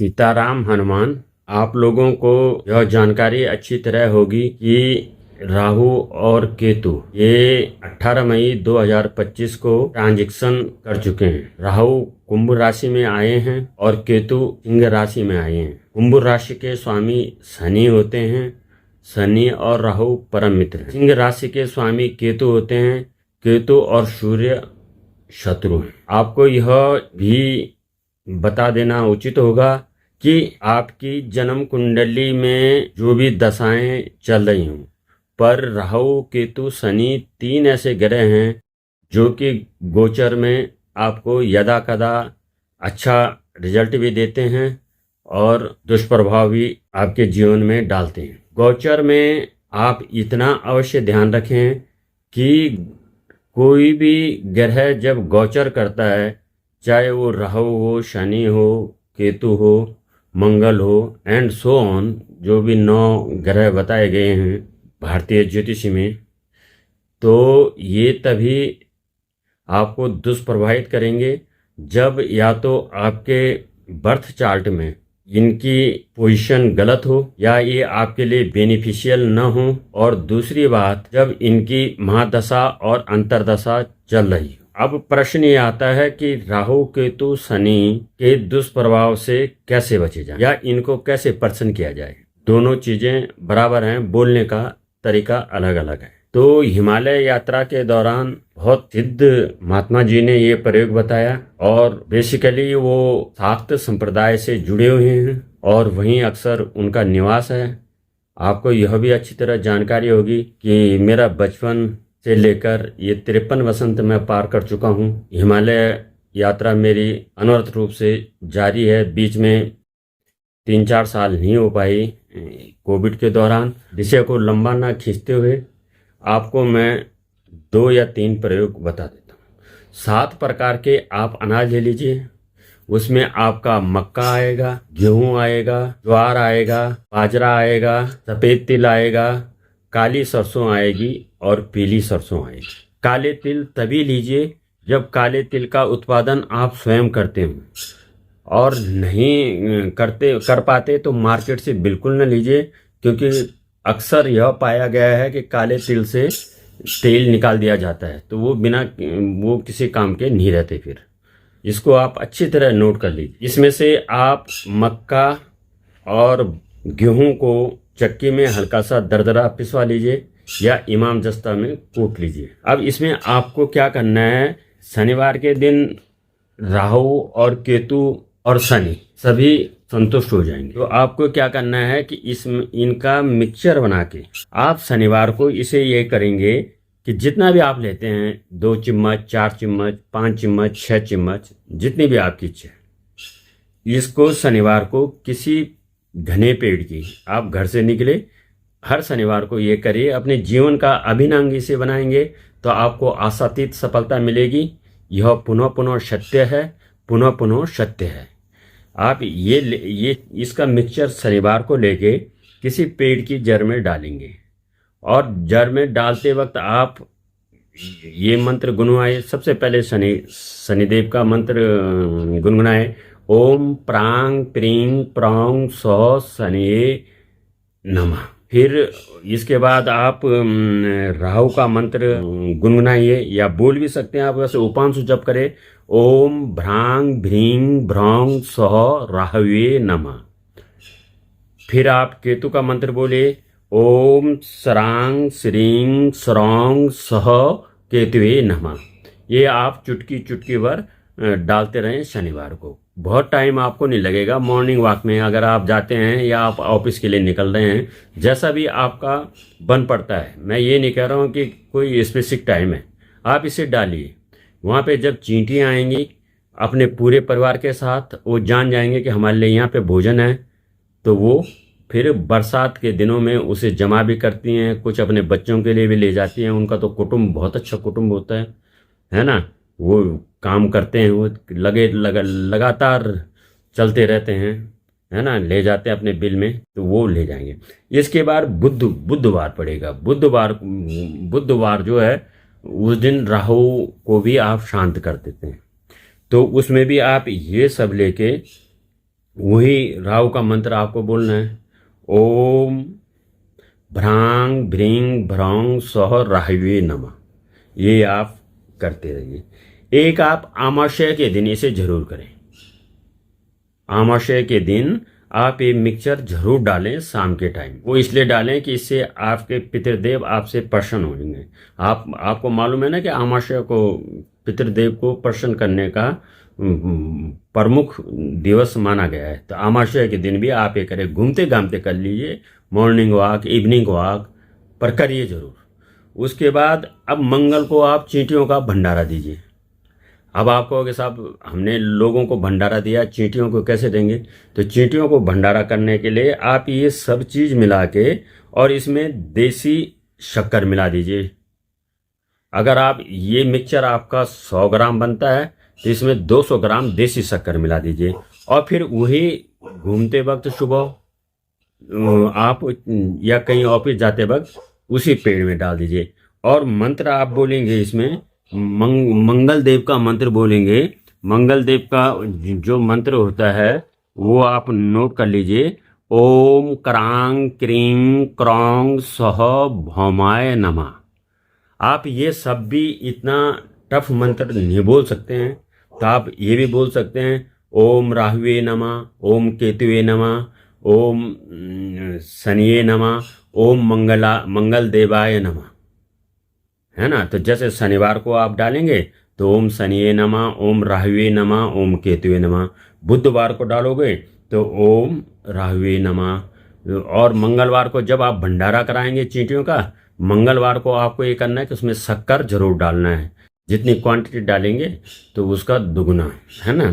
सीताराम हनुमान। आप लोगों को यह जानकारी अच्छी तरह होगी कि राहु और केतु ये 18 मई 2025 को ट्रांजिशन कर चुके हैं। राहु कुंभ राशि में आए हैं और केतु सिंह राशि में आए हैं। कुंभ राशि के स्वामी शनि होते हैं। शनि और राहु परम मित्र हैं। सिंह राशि के स्वामी केतु होते हैं। केतु और सूर्य शत्रु हैं। आपको यह भी बता देना उचित होगा कि आपकी जन्म कुंडली में जो भी दशाएं चल रही हों, पर राहु केतु शनि 3 ऐसे ग्रह हैं जो कि गोचर में आपको यदा कदा अच्छा रिजल्ट भी देते हैं और दुष्प्रभाव भी आपके जीवन में डालते हैं। गोचर में आप इतना अवश्य ध्यान रखें कि कोई भी ग्रह जब गोचर करता है, चाहे वो राहु हो, शनि हो, केतु हो, मंगल हो एंड सो ऑन, जो भी 9 ग्रह बताए गए हैं भारतीय ज्योतिष में, तो ये तभी आपको दुष्प्रभावित करेंगे जब या तो आपके बर्थ चार्ट में इनकी पोजीशन गलत हो या ये आपके लिए बेनिफिशियल न हो, और दूसरी बात जब इनकी महादशा और अंतरदशा चल रही हो। अब प्रश्न ये आता है कि राहु केतु शनि के दुष्प्रभाव से कैसे बचे जाए या इनको कैसे प्रसन्न किया जाए। दोनों चीजें बराबर हैं, बोलने का तरीका अलग अलग है। तो हिमालय यात्रा के दौरान बहुत सिद्ध महात्मा जी ने ये प्रयोग बताया और बेसिकली वो शाक्त संप्रदाय से जुड़े हुए हैं और वहीं अक्सर उनका निवास है। आपको यह भी अच्छी तरह जानकारी होगी कि मेरा बचपन से लेकर ये 53 वसंत मैं पार कर चुका हूँ। हिमालय यात्रा मेरी अनवरत रूप से जारी है। बीच में 3-4 साल नहीं हो पाई कोविड के दौरान। विषय को लंबा ना खींचते हुए आपको मैं 2 या 3 प्रयोग बता देता हूँ। 7 प्रकार के आप अनाज ले लीजिए। उसमें आपका मक्का आएगा, गेहूं आएगा, ज्वार आएगा, बाजरा आएगा, सफ़ेद तिल आएगा, काली सरसों आएगी और पीली सरसों आएगी। काले तिल तभी लीजिए जब काले तिल का उत्पादन आप स्वयं करते हो, और नहीं कर पाते तो मार्केट से बिल्कुल न लीजिए, क्योंकि अक्सर यह पाया गया है कि काले तिल से तेल निकाल दिया जाता है, तो वो किसी काम के नहीं रहते। फिर इसको आप अच्छी तरह नोट कर लीजिए। इसमें से आप मक्का और गेहूं को चक्की में हल्का सा दरदरा पिसवा लीजिए या इमाम जस्ता में कूट लीजिए। अब इसमें आपको क्या करना है, शनिवार के दिन राहु और केतु और शनि सभी संतुष्ट हो जाएंगे। तो आपको क्या करना है कि इनका मिक्सचर बना के आप शनिवार को इसे ये करेंगे कि जितना भी आप लेते हैं, 2 चम्मच, 4 चम्मच, 5 चम्मच, 6 चम्मच, जितनी भी आपकी इच्छा है, इसको शनिवार को किसी घने पेड़ की आप घर से निकले हर शनिवार को ये करिए। अपने जीवन का अभिन्न अंग इसे बनाएंगे तो आपको आशातीत सफलता मिलेगी। यह पुनः पुनः सत्य है, पुनः पुनः सत्य है। आप ये इसका मिक्सचर शनिवार को लेके किसी पेड़ की जड़ में डालेंगे और जड़ में डालते वक्त आप ये मंत्र गुनगुनाए। सबसे पहले शनिदेव का मंत्र गुनगुनाए, ओम प्रांग प्रीं प्रौंग सौ शनिये नमः। फिर इसके बाद आप राहु का मंत्र गुनगुनाइए या बोल भी सकते हैं आप, वैसे उपांशु जप करें, ओम भ्रांग भ्रीं भ्रौंग सह राहवे नमः। फिर आप केतु का मंत्र बोले, ओम सरांग श्रीं सौंग सह केतुवे नमः। ये आप चुटकी चुटकी भर डालते रहें शनिवार को। बहुत टाइम आपको नहीं लगेगा। मॉर्निंग वॉक में अगर आप जाते हैं या आप ऑफिस के लिए निकल रहे हैं, जैसा भी आपका बन पड़ता है, मैं ये नहीं कह रहा हूँ कि कोई स्पेसिफिक टाइम है, आप इसे डालिए। वहाँ पे जब चींटियाँ आएंगी अपने पूरे परिवार के साथ, वो जान जाएंगे कि हमारे लिए यहाँ पे भोजन है, तो वो फिर बरसात के दिनों में उसे जमा भी करती हैं, कुछ अपने बच्चों के लिए भी ले जाती हैं। उनका तो कुटुंब बहुत अच्छा कुटुंब होता है ना। वो काम करते हैं, वो लगातार चलते रहते हैं, है ना, ले जाते हैं अपने बिल में, तो वो ले जाएंगे। इसके बाद बुधवार पड़ेगा। बुधवार जो है उस दिन राहु को भी आप शांत कर देते हैं, तो उसमें भी आप ये सब लेके वही राहु का मंत्र आपको बोलना है, ओम भ्रांग भ्रींग भ्रौंग सह राहवे नमः। ये आप करते रहिए। एक आप अमावस्या के दिन इसे जरूर करें। अमावस्या के दिन आप ये मिक्सचर जरूर डालें शाम के टाइम। वो इसलिए डालें कि इससे आपके पितृदेव आपसे प्रसन्न होंगे। आपको मालूम है ना कि अमावस्या को पितृदेव को प्रसन्न करने का प्रमुख दिवस माना गया है। तो अमावस्या के दिन भी आप ये करें, घूमते घामते कर लीजिए, मॉर्निंग वॉक इवनिंग वॉक पर करिए जरूर। उसके बाद अब मंगल को आप चींटियों का भंडारा दीजिए। अब आप कहोगे साहब हमने लोगों को भंडारा दिया, चींटियों को कैसे देंगे? तो चींटियों को भंडारा करने के लिए आप ये सब चीज़ मिला के और इसमें देसी शक्कर मिला दीजिए। अगर आप ये मिक्सचर आपका 100 ग्राम बनता है तो इसमें 200 ग्राम देसी शक्कर मिला दीजिए और फिर वही घूमते वक्त सुबह आप या कहीं ऑफिस जाते वक्त उसी पेड़ में डाल दीजिए। और मंत्र आप बोलेंगे इसमें मंगल देव का मंत्र बोलेंगे। मंगल देव का जो मंत्र होता है वो आप नोट कर लीजिए, ओम क्रांग क्रीं क्रौंग सह भौमाय नमः। आप ये सब भी इतना टफ मंत्र नहीं बोल सकते हैं तो आप ये भी बोल सकते हैं, ओम राहुवे नमः, ओम केतुवे नमः, ओम शनिये नमः, ओम मंगल देवाय नमः, है ना। तो जैसे शनिवार को आप डालेंगे तो ओम शनिये नमः, ओम राहुवे नमः, ओम केतुवे नमः। बुधवार को डालोगे तो ओम राहुवे नमः। और मंगलवार को जब आप भंडारा कराएंगे चींटियों का, मंगलवार को आपको ये करना है कि उसमें शक्कर जरूर डालना है। जितनी क्वांटिटी डालेंगे तो उसका दुगुना, है ना।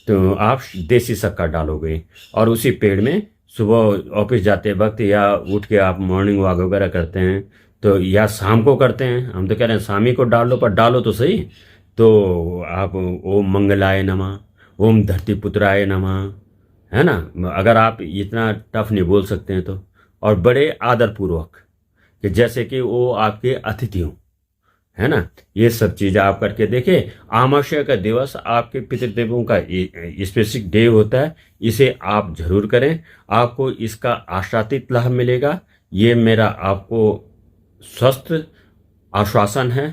तो आप देसी शक्कर डालोगे और उसी पेड़ में सुबह ऑफिस जाते वक्त या उठ के आप मॉर्निंग वॉक वगैरह करते हैं तो या शाम को करते हैं, हम तो कह रहे हैं शाम ही को डालो, पर डालो तो सही। तो आप ओम मंगलाय नमः, ओम धरती पुत्राय नमः, है ना। अगर आप इतना टफ नहीं बोल सकते हैं तो, और बड़े आदरपूर्वक कि जैसे कि वो आपके अतिथि हों, है ना। ये सब चीज़ आप करके देखें। अमावस्या का दिवस आपके पितृदेवों का स्पेसिफिक डे होता है, इसे आप जरूर करें। आपको इसका आशातीत लाभ मिलेगा। ये मेरा आपको स्वस्थ आश्वासन है।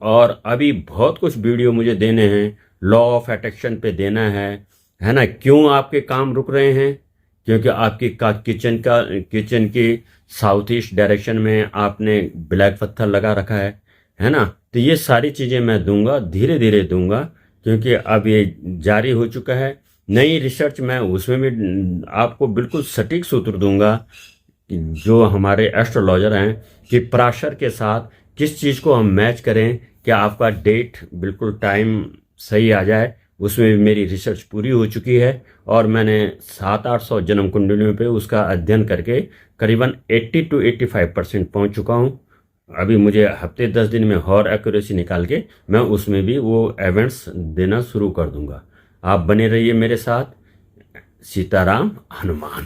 और अभी बहुत कुछ वीडियो मुझे देने हैं, लॉ ऑफ अट्रैक्शन पे देना है ना। क्यों आपके काम रुक रहे हैं? क्योंकि आपकी किचन की साउथ ईस्ट डायरेक्शन में आपने ब्लैक पत्थर लगा रखा है ना। तो ये सारी चीज़ें मैं दूंगा, धीरे धीरे दूंगा, क्योंकि अब ये जारी हो चुका है। नई रिसर्च मैं उसमें भी आपको बिल्कुल सटीक सूत्र दूंगा जो हमारे एस्ट्रोलॉजर हैं कि पराशर के साथ किस चीज़ को हम मैच करें कि आपका डेट बिल्कुल टाइम सही आ जाए। उसमें भी मेरी रिसर्च पूरी हो चुकी है और मैंने 700-800 जन्म कुंडलियों पे उसका अध्ययन करके करीबन 80 to 85% पहुँच चुका हूँ। अभी मुझे हफ्ते 10 दिन में और एक्यूरेसी निकाल के मैं उसमें भी वो इवेंट्स देना शुरू कर दूंगा। आप बने रहिए मेरे साथ। सीताराम हनुमान।